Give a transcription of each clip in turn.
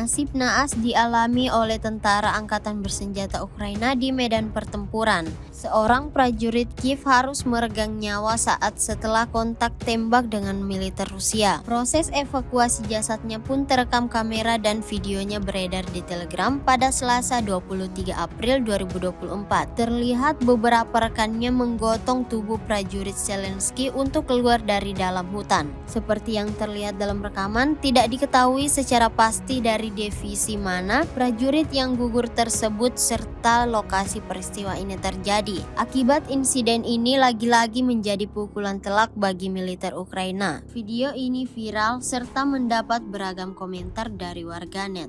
Nasib naas dialami oleh tentara angkatan bersenjata Ukraina di medan pertempuran. Seorang prajurit Kiev harus meregang nyawa setelah kontak tembak dengan militer Rusia. Proses evakuasi jasadnya pun terekam kamera dan videonya beredar di Telegram pada Selasa 23 April 2024. Terlihat beberapa rekannya menggotong tubuh prajurit Zelensky untuk keluar dari dalam hutan. Seperti yang terlihat dalam rekaman, tidak diketahui secara pasti dari divisi mana prajurit yang gugur tersebut serta lokasi peristiwa ini terjadi. Akibat insiden ini lagi-lagi menjadi pukulan telak bagi militer Ukraina. Video ini viral serta mendapat beragam komentar dari warganet.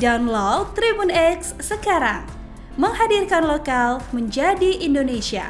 Download Tribun X sekarang, menghadirkan lokal menjadi Indonesia.